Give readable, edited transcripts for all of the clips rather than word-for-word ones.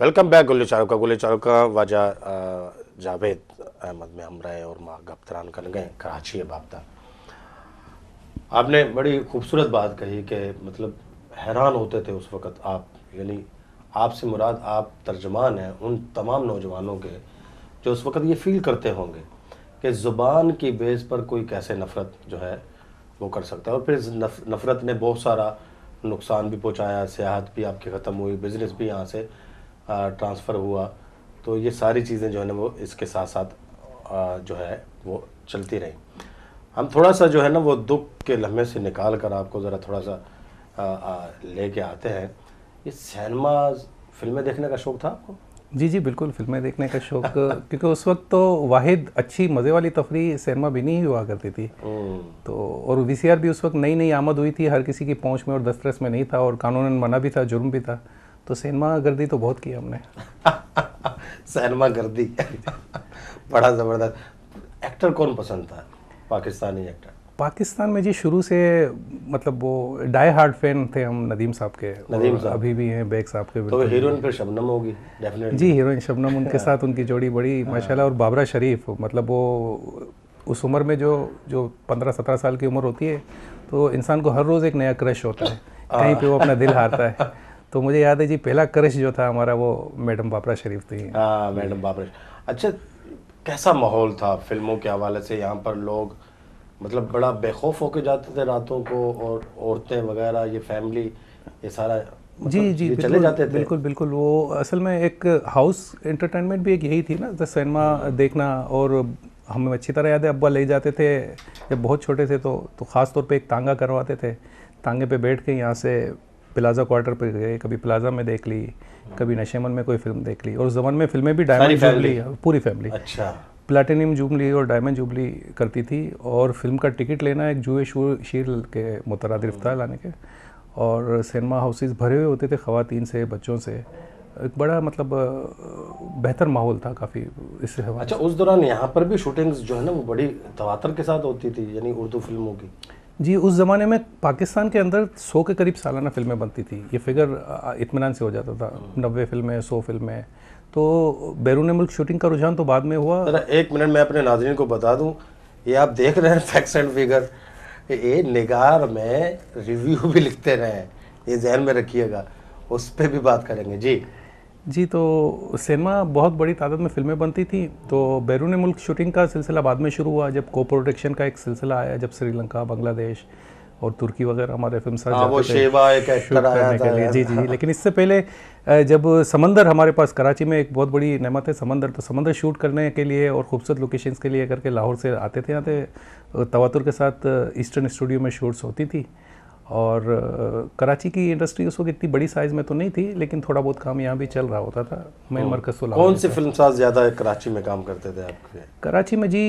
Welcome back गुल्ले चारों का वाजा जावेद अहमद में हम रहे और माँ गफ्तरान कर गए कराची है बापता। आपने बड़ी खूबसूरत बात कही कि मतलब हैरान होते थे उस वक़्त आप, यानी आपसे मुराद आप तर्जमान हैं उन तमाम नौजवानों के जो उस वक़्त ये फील करते होंगे कि ज़ुबान की बेस पर कोई कैसे नफ़रत जो है वो कर सकता है। और फिर नफ़रत ने बहुत सारा नुकसान भी पहुँचाया, सियाहत भी आपकी ख़त्म हुई, बिज़नेस भी यहाँ से ट्रांसफ़र हुआ। तो ये सारी चीज़ें जो है ना वो इसके साथ साथ जो है वो चलती रहीं। हम थोड़ा सा जो है ना वो दुख के लम्हे से निकाल कर आपको ज़रा थोड़ा सा लेके आते हैं। ये सिनेमा फिल्में देखने का शौक़ था आपको? जी जी बिल्कुल, फिल्में देखने का शौक़ क्योंकि उस वक्त तो वाहिद अच्छी मज़े वाली तफरी सिनेमा भी नहीं हुआ करती थी। तो और वीसीआर भी उस वक्त नई नई आमद हुई थी, हर किसी की पहुंच में और दस्तरस में नहीं था और कानूनन मना भी था, जुर्म भी था। तो सिनेमा गर्दी तो बहुत की हमने। सिनेमा गर्दी बड़ा ज़बरदस्त। एक्टर कौन पसंद था, पाकिस्तानी एक्टर? पाकिस्तान में जी शुरू से मतलब वो डाई हार्ड फैन थे हम नदीम साहब के। नदीम साहब अभी भी हैं बेग साहब के। तो हीरोइन फिर शबनम होगी डेफिनेटली। जी हीरोइन शबनम, उनके साथ उनकी जोड़ी बड़ी माशाल्लाह। और बाबरा शरीफ, मतलब वो उस उम्र में जो 15-17 साल की उम्र होती है तो इंसान को हर रोज़ एक नया क्रश होता है, कहीं पे वो अपना दिल हारता है। तो मुझे याद है जी पहला क्रश जो था हमारा वो मैडम बाबरा शरीफ थी। हाँ मैडम बाबरा। अच्छा, कैसा माहौल था फिल्मों के हवाले से? यहाँ पर लोग मतलब बड़ा बेखौफ होके जाते थे रातों को, और औरतें वगैरह ये फैमिली ये सारा मतलब जी जी चले जाते थे? बिल्कुल बिल्कुल। वो असल में एक हाउस एंटरटेनमेंट भी एक यही थी ना, जैसे सिनेमा देखना। और हमें अच्छी तरह याद है अब्बा ले जाते थे जब बहुत छोटे थे तो ख़ास तौर पे एक तांगा करवाते थे। तांगे पे बैठ के यहाँ से प्लाजा क्वार्टर पे गए, कभी प्लाजा में देख ली, कभी नशेमन में कोई फिल्म देख ली। और उस ज़माने में फिल्में भी डायमंड जुबली, पूरी फैमिली अच्छा प्लैटिनम जुबली और डायमंड जुबली करती थी। और फिल्म का टिकट लेना एक जुए शीर के मुतरादिफ था लाने के। और सिनेमा हाउसेस भरे हुए होते थे ख़वातीन से, बच्चों से। एक बड़ा मतलब बेहतर माहौल था काफ़ी इससे। अच्छा, उस दौरान यहाँ पर भी शूटिंग्स जो है ना वो बड़ी तवातर के साथ होती थी, यानी उर्दू फिल्मों की? जी उस ज़माने में पाकिस्तान के अंदर 100 के करीब सालाना फिल्में बनती थी। ये फिगर इत्मीनान से हो जाता था, 90 फिल्में, 100 फिल्में। तो बैरून मुल्क शूटिंग का रुझान तो बाद में हुआ। जरा एक मिनट मैं अपने नाज़रीन को बता दूं, ये आप देख रहे हैं फैक्ट्स एंड फिगर, ये निगार में रिव्यू भी लिखते रहे हैं, ये जहन में रखिएगा, उस पर भी बात करेंगे। जी तो सिनेमा बहुत बड़ी तादाद में फिल्में बनती थी। तो बैरून मुल्क शूटिंग का सिलसिला बाद में शुरू हुआ जब को प्रोडक्शन का एक सिलसिला आया, जब श्रीलंका, बांग्लादेश और तुर्की वगैरह हमारे फिल्म साथ जाते थे शूट करने के लिए। जी जी। लेकिन इससे पहले जब समंदर हमारे पास, कराची में एक बहुत बड़ी नेमत है समंदर, तो समंदर शूट करने के लिए और खूबसूरत लोकेशंस के लिए करके लाहौर से आते थे, आते तवातुर के साथ ईस्टर्न स्टूडियो में शूट्स होती थी। और कराची की इंडस्ट्री उस वक्त इतनी बड़ी साइज़ में तो नहीं थी, लेकिन थोड़ा बहुत काम यहाँ भी चल रहा होता था। मेन मरकज़ तो कौन से फिल्म साज ज़्यादा कराची में काम करते थे आपके? कराची में जी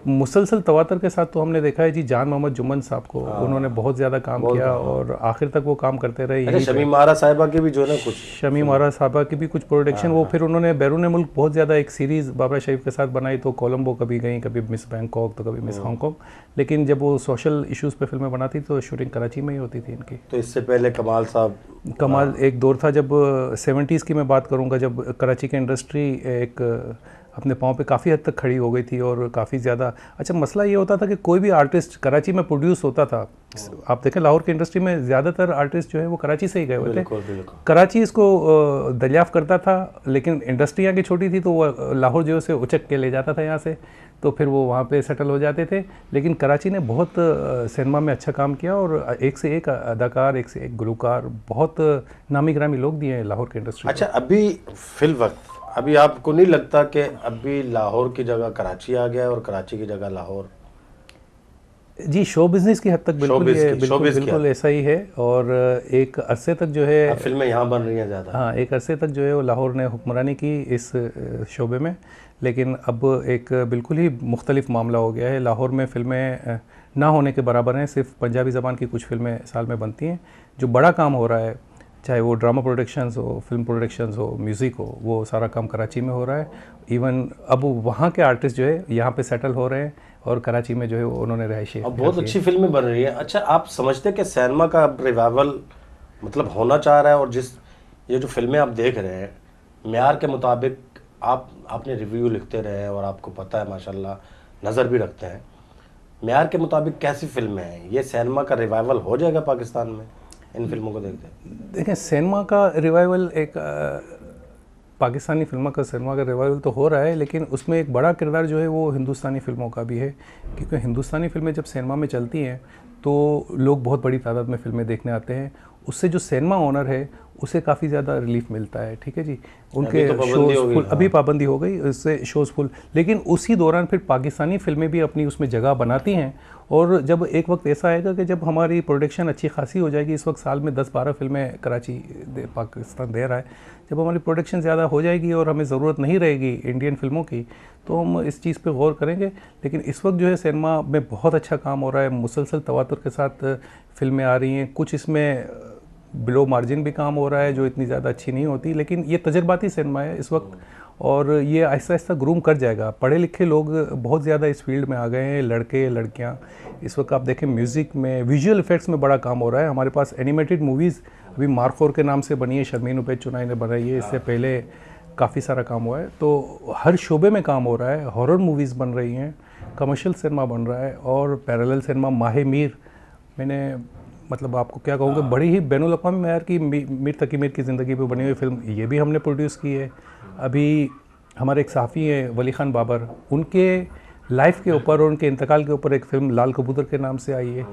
मुसलसल तवातर के साथ तो हमने देखा है जी जान मोहम्मद जुम्मन साहब को, उन्होंने बहुत ज़्यादा काम किया और आखिर तक वो काम करते रहे। शमीम आरा साहिबा की भी जो है ना कुछ, शमीम आरा साहिबा की भी कुछ प्रोडक्शन, वो फिर उन्होंने बैरून मुल्क बहुत ज़्यादा एक सीरीज़ बाबरा शरीफ के साथ बनाई। तो कोलंबो कभी गई, कभी मिस बैंकॉक, तो कभी मिस हांगकॉन्ग। लेकिन जब वो सोशल इश्यूज़ पे फिल्में बनाती तो शूटिंग कराची में ही होती थी इनकी। तो इससे पहले कमाल साहब, कमाल एक दौर था जब 70s की मैं बात करूंगा, जब कराची की इंडस्ट्री एक अपने पाँव पे काफ़ी हद तक खड़ी हो गई थी और काफ़ी ज़्यादा। अच्छा, मसला ये होता था कि कोई भी आर्टिस्ट कराची में प्रोड्यूस होता था। आप देखें लाहौर की इंडस्ट्री में ज़्यादातर आर्टिस्ट जो है वो कराची से ही गए हुए थे। कराची इसको दरियाफ़्त करता था, लेकिन इंडस्ट्री यहाँ की छोटी थी तो वो लाहौर जो है उचक के ले जाता था यहाँ से, तो फिर वो वहाँ पे सेटल हो जाते थे। लेकिन कराची ने बहुत सिनेमा में अच्छा काम किया और एक से एक अदाकार, एक से एक गुलकार, बहुत नामी ग्रामी लोग दिए हैं लाहौर की इंडस्ट्री। अच्छा, अभी फिल वक्त अभी आपको नहीं लगता कि अभी लाहौर की जगह कराची आ गया और कराची की जगह लाहौर? जी शो बिज़नेस की हद तक बिल्कुल ऐसा ही है। और एक अरसे तक जो है फिल्में यहाँ बन रही हैं ज़्यादा। हाँ, एक अरसे तक जो है वो लाहौर ने हुक्मरानी की इस शोबे में। लेकिन अब एक बिल्कुल ही मुख्तलिफ मामला हो गया है। लाहौर में फिल्में ना होने के बराबर हैं। सिर्फ पंजाबी ज़बान की कुछ फिल्में साल में बनती हैं। जो बड़ा काम हो रहा है, चाहे वो ड्रामा प्रोडक्शंस हो, फिल्म प्रोडक्शंस हो, म्यूज़िक हो, वो सारा काम कराची में हो रहा है। इवन अब वहाँ के आर्टिस्ट जो है यहाँ पे सेटल हो रहे हैं और कराची में जो है उन्होंने रहायशी, अब बहुत अच्छी फिल्में बन रही हैं। अच्छा, आप समझते हैं कि सिनेमा का रिवाइवल मतलब होना चाह रहा है? और जिस ये जो फिल्में आप देख रहे हैं मेयार के मुताबिक आपने रिव्यू लिखते रहे हैं और आपको पता है माशाल्लाह नज़र भी रखते हैं, मेयार के मुताबिक कैसी फिल्में हैं? ये सिनेमा का रिवाइवल हो जाएगा पाकिस्तान में इन फिल्मों को देखते हैं? देखें, सिनेमा का रिवाइवल एक पाकिस्तानी सिनेमा का रिवाइवल तो हो रहा है, लेकिन उसमें एक बड़ा किरदार जो है वो हिंदुस्तानी फिल्मों का भी है, क्योंकि हिंदुस्तानी फिल्में जब सिनेमा में चलती हैं तो लोग बहुत बड़ी तादाद में फिल्में देखने आते हैं। उससे जो सिनेमा ओनर है उसे काफ़ी ज़्यादा रिलीफ मिलता है, ठीक है जी। उनके अभी तो पाबंदी शोज़ हो गई, फुल, अभी हाँ। पाबंदी हो गई, उससे शोज़ फुल, लेकिन उसी दौरान फिर पाकिस्तानी फिल्में भी अपनी उसमें जगह बनाती हैं। और जब एक वक्त ऐसा आएगा कि जब हमारी प्रोडक्शन अच्छी खासी हो जाएगी, इस वक्त साल में 10-12 फिल्में पाकिस्तान दे रहा है, जब हमारी प्रोडक्शन ज़्यादा हो जाएगी और हमें ज़रूरत नहीं रहेगी इंडियन फिल्मों की, तो हम इस चीज़ पे गौर करेंगे। लेकिन इस वक्त जो है सिनेमा में बहुत अच्छा काम हो रहा है, मुसलसल तवातुर के साथ फिल्में आ रही हैं। कुछ इसमें बिलो मार्जिन भी काम हो रहा है जो इतनी ज़्यादा अच्छी नहीं होती, लेकिन ये तजर्बाती सिनेमा है इस वक्त, और ये आहिस्ता आहिस्ता ग्रूम कर जाएगा। पढ़े लिखे लोग बहुत ज़्यादा इस फील्ड में आ गए हैं, लड़के लड़कियां। इस वक्त आप देखें म्यूज़िक में, विजुअल इफ़ेक्ट्स में बड़ा काम हो रहा है। हमारे पास एनिमेटेड मूवीज़ अभी मार्कोर के नाम से बनी है, शर्मीन उपैद चुनाई ने बनाई है, इससे पहले काफ़ी सारा काम हुआ है। तो हर शोबे में काम हो रहा है, हॉरर मूवीज़ बन रही हैं, कमर्शियल सिनेमा बन रहा है, और पैरेलल सिनेमा माहे मीर, मैंने मतलब आपको क्या कहूँगा, बड़ी ही बैनुल अक़वामी मेयार की मीर तकी मीर की ज़िंदगी पे बनी हुई फिल्म, ये भी हमने प्रोड्यूस की है। अभी हमारे एक साफ़ी हैं वली खान बाबर, उनके लाइफ के ऊपर और उनके इंतकाल के ऊपर एक फ़िल्म लाल कबूतर के नाम से आई है,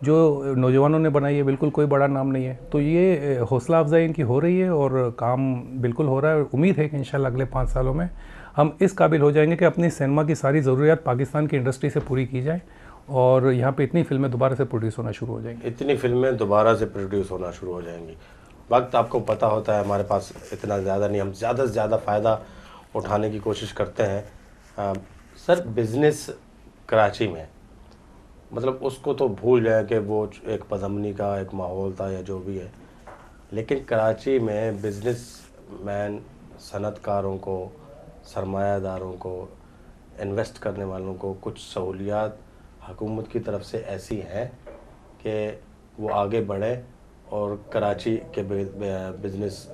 जो नौजवानों ने बनाई है, बिल्कुल कोई बड़ा नाम नहीं है। तो ये हौसला अफजाई इनकी हो रही है और काम बिल्कुल हो रहा है। उम्मीद है कि इंशाल्लाह अगले 5 सालों में हम इस काबिल हो जाएंगे कि अपनी सिनेमा की सारी ज़रूरियात पाकिस्तान की इंडस्ट्री से पूरी की जाए और यहाँ पे इतनी फिल्में दोबारा से प्रोड्यूस होना शुरू हो जाएंगी। इतनी फिल्में दोबारा से प्रोड्यूस होना शुरू हो जाएंगी। वक्त आपको पता होता है हमारे पास इतना ज़्यादा नहीं, हम ज़्यादा से ज़्यादा फ़ायदा उठाने की कोशिश करते हैं। सर, बिज़नेस कराची में मतलब उसको तो भूल जाए कि वो एक पदमनी का एक माहौल था या जो भी है, लेकिन कराची में बिज़नेस मैन, सनतकारों को, सरमायादारों को, इन्वेस्ट करने वालों को कुछ सहूलियात हुकूमत की तरफ से ऐसी हैं कि वो आगे बढ़े और कराची के बिज़नेस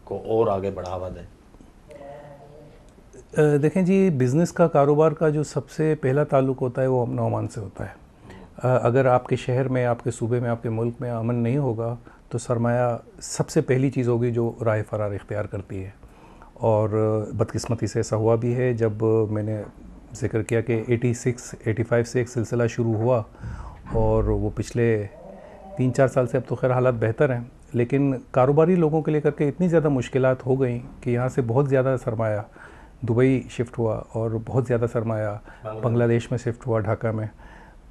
को और आगे बढ़ावा दें? देखें जी, बिज़नेस का, कारोबार का जो सबसे पहला ताल्लुक़ होता है वो अमन अमान से होता है। अगर आपके शहर में, आपके सूबे में, आपके मुल्क में अमन नहीं होगा तो सरमाया सबसे पहली चीज़ होगी जो राह फ़रार इख्तियार करती है। और बदकिस्मती से ऐसा हुआ भी है, जब मैंने ज़िक्र किया कि 86-85 से एक सिलसिला शुरू हुआ और वो पिछले 3-4 साल से अब तो खैर हालात बेहतर हैं, लेकिन कारोबारी लोगों के लिए करके इतनी ज़्यादा मुश्किलात हो गई कि यहाँ से बहुत ज़्यादा सरमाया दुबई शिफ्ट हुआ और बहुत ज़्यादा सरमाया बांग्लादेश में शिफ्ट हुआ, ढाका में।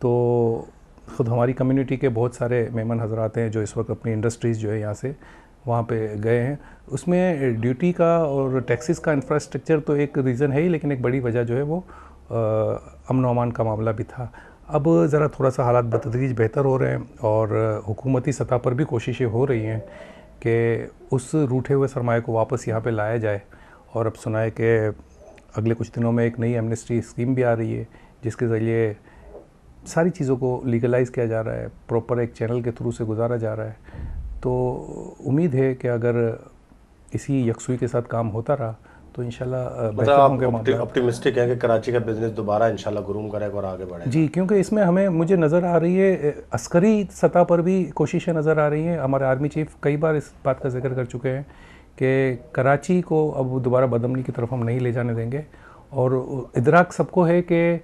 तो ख़ुद हमारी कम्युनिटी के बहुत सारे मेहमान हजरात हैं जो इस वक्त अपनी इंडस्ट्रीज़ जो है यहाँ से वहाँ पे गए हैं। उसमें ड्यूटी का और टैक्सेस का इंफ्रास्ट्रक्चर तो एक रीज़न है ही, लेकिन एक बड़ी वजह जो है वो अमन व अमान का मामला भी था। अब ज़रा थोड़ा सा हालात बतदरीज बेहतर हो रहे हैं और हुकूमती सतह पर भी कोशिशें हो रही हैं कि उस रूठे हुए सरमाए को वापस यहाँ पे लाया जाए। और अब सुना है कि अगले कुछ दिनों में एक नई एमनेस्टी स्कीम भी आ रही है जिसके ज़रिए सारी चीज़ों को लीगलाइज़ किया जा रहा है, प्रॉपर एक चैनल के थ्रू से गुजारा जा रहा है। तो उम्मीद है कि अगर इसी यकसुई के साथ काम होता रहा तो इंशाल्लाह बेहतर होंगे मतलब आप ऑप्टिमिस्टिक हैं कि कराची का बिज़नेस दोबारा इंशाल्लाह ग्रूम करेगा और आगे बढ़ेगा? जी, क्योंकि इसमें हमें, मुझे नज़र आ रही है, अस्करी सतह पर भी कोशिशें नज़र आ रही हैं। हमारे आर्मी चीफ कई बार इस बात का जिक्र कर चुके हैं कि कराची को अब दोबारा बदअमनी की तरफ हम नहीं ले जाने देंगे। और इदराक सबको है कि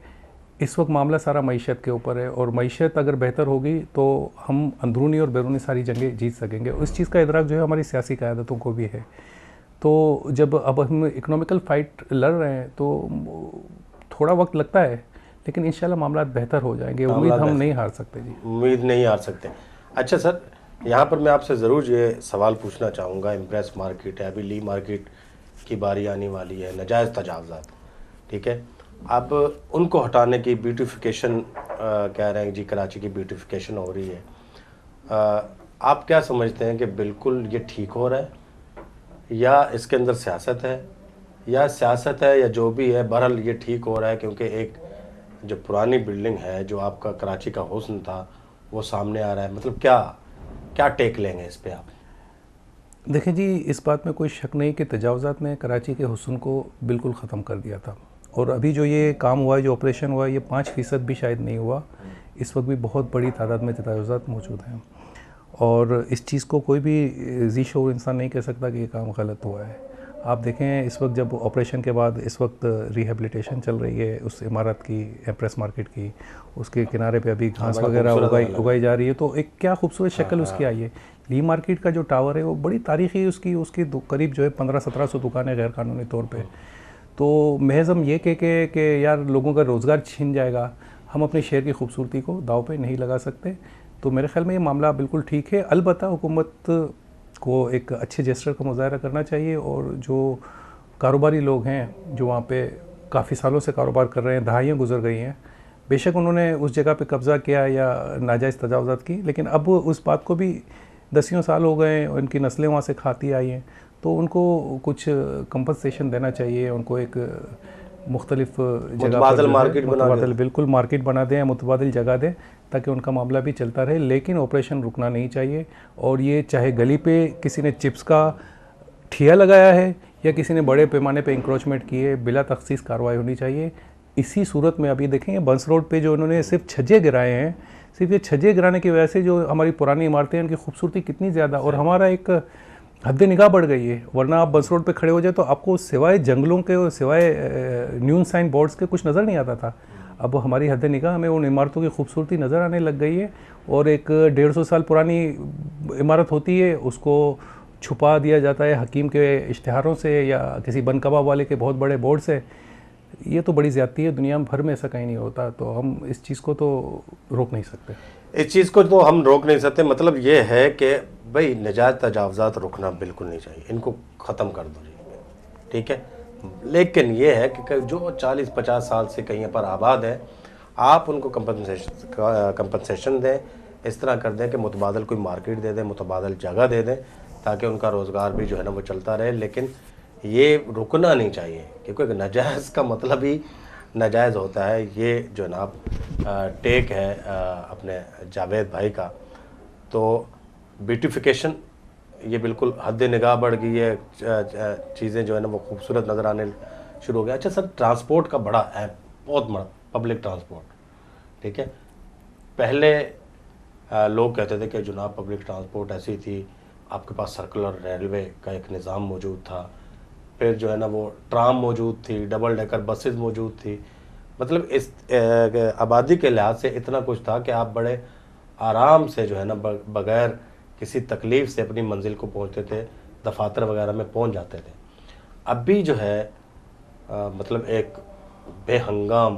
इस वक्त मामला सारा मईशत के ऊपर है और मईशत अगर बेहतर होगी तो हम अंदरूनी और बैरूनी सारी जंगें जीत सकेंगे। उस चीज़ का इदराक जो है हमारी सियासी क़यादतों को भी है। तो जब अब हम इकोनॉमिकल फ़ाइट लड़ रहे हैं तो थोड़ा वक्त लगता है, लेकिन इंशाल्लाह मामला बेहतर हो जाएंगे। उम्मीद हम नहीं हार सकते जी, उम्मीद नहीं हार सकते। अच्छा सर, यहाँ पर मैं आपसे ज़रूर ये सवाल पूछना चाहूँगा। इम्प्रेस मार्केट है, अभी ली मार्केट की बारी आने वाली है, नाजायज़ तजावज़ात, ठीक है, अब उनको हटाने की ब्यूटिफिकेशन कह रहे हैं जी, कराची की ब्यूटिफिकेशन हो रही है। आप क्या समझते हैं कि बिल्कुल ये ठीक हो रहा है या इसके अंदर सियासत है, या सियासत है या जो भी है, बहरहाल ये ठीक हो रहा है क्योंकि एक जो पुरानी बिल्डिंग है, जो आपका कराची का हुस्न था, वो सामने आ रहा है? मतलब क्या क्या टेक लेंगे इस पे आप? देखें जी, इस बात में कोई शक नहीं कि तजावुज़ात ने कराची के हुस्न को बिल्कुल ख़त्म कर दिया था। और अभी जो ये काम हुआ है, जो ऑपरेशन हुआ है, ये 5% भी शायद नहीं हुआ। इस वक्त भी बहुत बड़ी तादाद में तजावुज़ात मौजूद हैं, और इस चीज़ को कोई भी ज़ी शऊर इंसान नहीं कह सकता कि ये काम गलत हुआ है। आप देखें, इस वक्त जब ऑपरेशन के बाद इस वक्त रिहेबिलिटेशन चल रही है उस इमारत की, प्रेस मार्केट की, उसके किनारे पे अभी घास बड़ा वगैरह खूबसूरत उगाई जा रही है, तो एक क्या खूबसूरत शक्ल उसकी आई है। ली मार्केट का जो टावर है वो बड़ी तारीखी, उसकी उसकी करीब जो है 1500-1700 दुकानें गैर कानूनी तौर पे। तो महज हम ये कह के कि यार लोगों का रोज़गार छीन जाएगा, हम अपने शहर की खूबसूरती को दाव पे नहीं लगा सकते। तो मेरे ख्याल में ये मामला बिल्कुल ठीक है। अलबत्ता हुकूमत को एक अच्छे जेस्चर का मुजाहरा करना चाहिए, और जो कारोबारी लोग हैं जो वहाँ पे काफ़ी सालों से कारोबार कर रहे हैं, दहाइयाँ गुजर गई हैं, बेशक उन्होंने उस जगह पे कब्ज़ा किया या नाजायज़ तजावुज़ात की, लेकिन अब उस बात को भी दसियों साल हो गए, उनकी नस्लें वहाँ से खाती आई हैं, तो उनको कुछ कंपनसेशन देना चाहिए। उनको एक मुख्तलिफ जगह पर मुतबादिल जो है मार्केट बना मुतबादिल के। बिल्कुल मार्केट बना दें, मुतबादिल जगह दें, ताकि उनका मामला भी चलता रहे। लेकिन ऑपरेशन रुकना नहीं चाहिए, और ये चाहे गली पे किसी ने चिप्स का ठिया लगाया है या किसी ने बड़े पैमाने पे इंक्रोचमेंट किए, बिला तखसीस कार्रवाई होनी चाहिए। इसी सूरत में अभी देखेंगे बंस रोड पे जो उन्होंने सिर्फ छज्जे गिराए हैं, सिर्फ ये छज्जे गिराने की वजह से जो हमारी पुरानी इमारतें हैं उनकी खूबसूरती कितनी ज़्यादा, और हमारा एक हद निगाह बढ़ गई है। वरना आप बस रोड पे खड़े हो जाए तो आपको सिवाय जंगलों के और सिवाय न्यून साइन बोर्ड्स के कुछ नज़र नहीं आता था। अब हमारी हद निगाह हमें उन इमारतों की खूबसूरती नज़र आने लग गई है, और एक 150 साल पुरानी इमारत होती है उसको छुपा दिया जाता है हकीम के इश्तिहारों से या किसी बन कबाब वाले के बहुत बड़े बोर्ड से। ये तो बड़ी ज़्यादती है, दुनिया भर में ऐसा कहीं नहीं होता। तो हम इस चीज़ को तो रोक नहीं सकते। इस चीज़ को तो हम रोक नहीं सकते। मतलब ये है कि भाई नजायज़ तजावुज़ात रुकना बिल्कुल नहीं चाहिए, इनको ख़त्म कर दो जी, ठीक है। लेकिन ये है कि जो 40-50 साल से कहीं पर आबाद है, आप उनको कंपनसेशन दें, इस तरह कर दें कि मुतबादल कोई मार्केट दे दें, मुतबादल जगह दे दें, ताकि उनका रोज़गार भी जो है ना वो चलता रहे। लेकिन ये रुकना नहीं चाहिए, क्योंकि नाजायज़ का मतलब ही नाजायज़ होता है। ये जो ना टेक है अपने जावेद भाई का, तो ब्यूटिफिकेशन ये बिल्कुल हद निगाह बढ़ गई है। चीज़ें जो है ना वो खूबसूरत नज़र आने शुरू हो गया। अच्छा सर, ट्रांसपोर्ट का बड़ा है, बहुत बड़ा पब्लिक ट्रांसपोर्ट, ठीक है। पहले लोग कहते थे कि जनाब पब्लिक ट्रांसपोर्ट ऐसी थी, आपके पास सर्कुलर रेलवे का एक निज़ाम मौजूद था, फिर जो है ना वो ट्राम मौजूद थी, डबल डेकर बसेस मौजूद थी। मतलब इस आबादी के लिहाज से इतना कुछ था कि आप बड़े आराम से जो है ना बग़ैर किसी तकलीफ़ से अपनी मंजिल को पहुंचते थे, दफातर वगैरह में पहुंच जाते थे। अब भी जो है मतलब एक बेहंगाम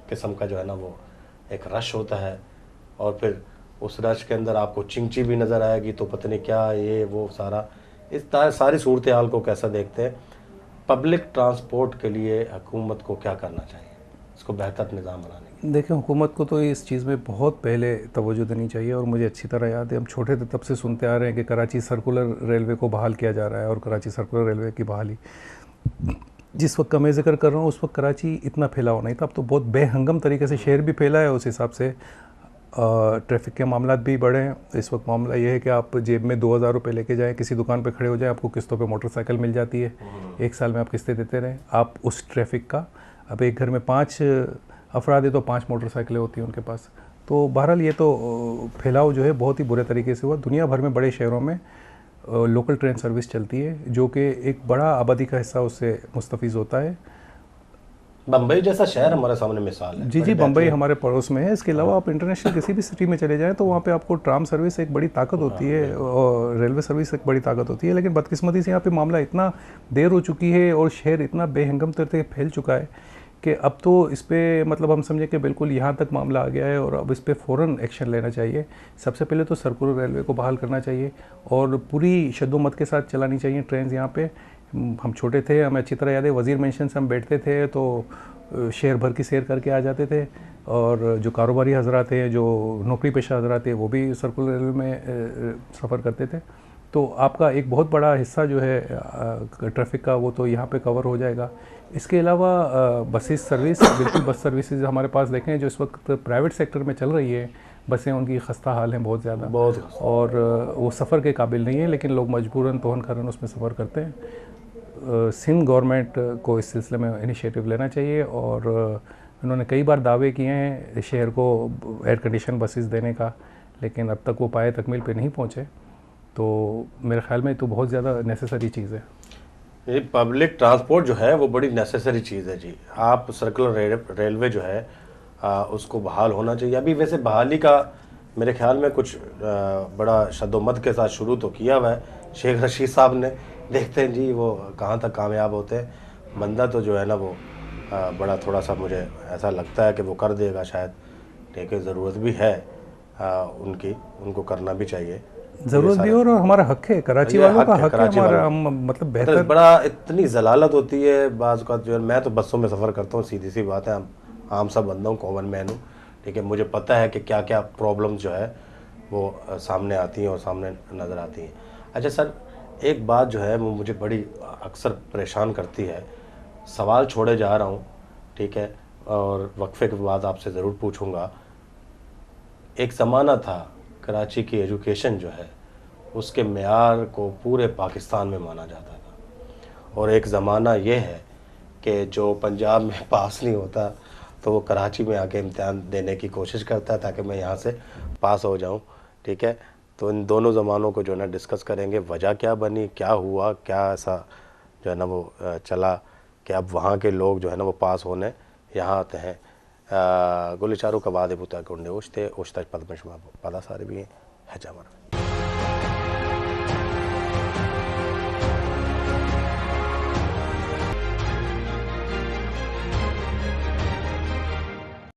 किस्म का जो है ना वो एक रश होता है, और फिर उस रश के अंदर आपको चिंची भी नज़र आएगी, तो पता नहीं क्या ये वो सारा। इस सारी सूरत हाल को कैसा देखते हैं? पब्लिक ट्रांसपोर्ट के लिए हुकूमत को क्या करना चाहिए, इसको बेहतर निज़ाम बनाने के? देखिए, हुकूमत को तो इस चीज़ में बहुत पहले तवज्जो देनी चाहिए। और मुझे अच्छी तरह याद है, हम छोटे थे तब से सुनते आ रहे हैं कि कराची सर्कुलर रेलवे को बहाल किया जा रहा है, और कराची सर्कुलर रेलवे की बहाली जिस वक्त का मैं जिक्र कर रहा हूँ उस वक्त कराची इतना फैला हुआ नहीं था। अब तो बहुत बेहंगम तरीके से शहर भी फैला है, उस हिसाब से ट्रैफिक के मामला भी बढ़े हैं। इस वक्त मामला ये है कि आप जेब में 2000 रुपये लेके जाएँ, किसी दुकान पे खड़े हो जाएँ, आपको किस्तों पे मोटरसाइकिल मिल जाती है, 1 साल में आप किस्तें देते रहें। आप उस ट्रैफिक का, अब एक घर में 5 अफराद है तो 5 मोटरसाइकिलें होती हैं उनके पास। तो बहरहाल ये तो फैलाव जो है बहुत ही बुरे तरीके से हुआ। दुनिया भर में बड़े शहरों में लोकल ट्रेन सर्विस चलती है, जो कि एक बड़ा आबादी का हिस्सा उससे मुस्तफ़ीज़ होता है। बम्बई जैसा शहर हमारे सामने मिसाल है। जी, बम्बई हमारे पड़ोस में है। इसके अलावा आप इंटरनेशनल किसी भी सिटी में चले जाएं तो वहाँ पे आपको ट्राम सर्विस एक बड़ी ताकत होती है, और रेलवे सर्विस एक बड़ी ताकत होती है। लेकिन बदकिस्मती से यहाँ पे मामला इतना देर हो चुकी है और शहर इतना बेहंगम तरीके से फैल चुका है कि अब तो इस पर मतलब हम समझें कि बिल्कुल यहाँ तक मामला आ गया है, और अब इस पर फ़ौरन एक्शन लेना चाहिए। सबसे पहले तो सर्कुलर रेलवे को बहाल करना चाहिए, और पूरी शद्दोमत के साथ चलानी चाहिए ट्रेन यहाँ पे। हम छोटे थे, हमें अच्छी तरह याद है, वज़ीर मेंशन से हम बैठते थे तो शहर भर की सैर करके आ जाते थे। और जो कारोबारी हजरात हैं, जो नौकरी पेशा हजरात हैं, वो भी सर्कुलर रेलवे में सफ़र करते थे। तो आपका एक बहुत बड़ा हिस्सा जो है ट्रैफिक का वो तो यहाँ पे कवर हो जाएगा। इसके अलावा बसेस सर्विस, बिल्कुल बस सर्विसेज हमारे पास देखें जो इस वक्त प्राइवेट सेक्टर में चल रही है, बसें उनकी खस्ता हाल हैं बहुत ज़्यादा, बहुत। और वो सफ़र के काबिल नहीं है, लेकिन लोग मजबूरन तोहन करन उसमें सफ़र करते हैं। सिंध गवर्नमेंट को इस सिलसिले में इनिशिएटिव लेना चाहिए, और उन्होंने कई बार दावे किए हैं शहर को एयर कंडीशन बसेस देने का, लेकिन अब तक वो पाए तकमील पे नहीं पहुँचे। तो मेरे ख्याल में तो बहुत ज़्यादा नेसेसरी चीज़ है। ये पब्लिक ट्रांसपोर्ट जो है वो बड़ी नेसेसरी चीज़ है जी। आप सर्कुलर रेलवे जो है उसको बहाल होना चाहिए। अभी वैसे बहाली का मेरे ख्याल में कुछ बड़ा शद्दोमत के साथ शुरू तो किया हुआ है शेख रशीद साहब ने। देखते हैं जी वो कहाँ तक कामयाब होते हैं। बंदा तो जो है ना वो बड़ा थोड़ा सा मुझे ऐसा लगता है कि वो कर देगा शायद, लेकिन ज़रूरत भी है उनको करना भी चाहिए। ज़रूरत भी और हमारा हक है, कराची वालों का हक है हमारा, मतलब बेहतर। बड़ा इतनी जलालत होती है बाज़ का। जो है मैं तो बसों में सफ़र करता हूँ, सीधी सी बात है, आम सा बंदा हूँ, कॉमन मैन हूँ, ठीक है। मुझे पता है कि क्या क्या प्रॉब्लम्स जो है वो सामने आती हैं और सामने नज़र आती हैं। अच्छा सर, एक बात जो है वो मुझे बड़ी अक्सर परेशान करती है, सवाल छोड़े जा रहा हूँ, ठीक है, और वक्फे के बाद आपसे ज़रूर पूछूँगा। एक ज़माना था कराची की एजुकेशन जो है उसके मेयार को पूरे पाकिस्तान में माना जाता था, और एक ज़माना ये है कि जो पंजाब में पास नहीं होता तो वो कराची में आके इम्तिहान देने की कोशिश करता है ताकि मैं यहाँ से पास हो जाऊँ, ठीक है। तो इन दोनों ज़मानों को जो है ना डिस्कस करेंगे, वजह क्या बनी, क्या हुआ, क्या ऐसा जो है ना वो चला कि अब वहाँ के लोग जो है ना वो पास होने यहाँ आते हैं। गुलिचारू का बाद बुता कुंडे उछते उछता पदमश पदा सारे भी हैं है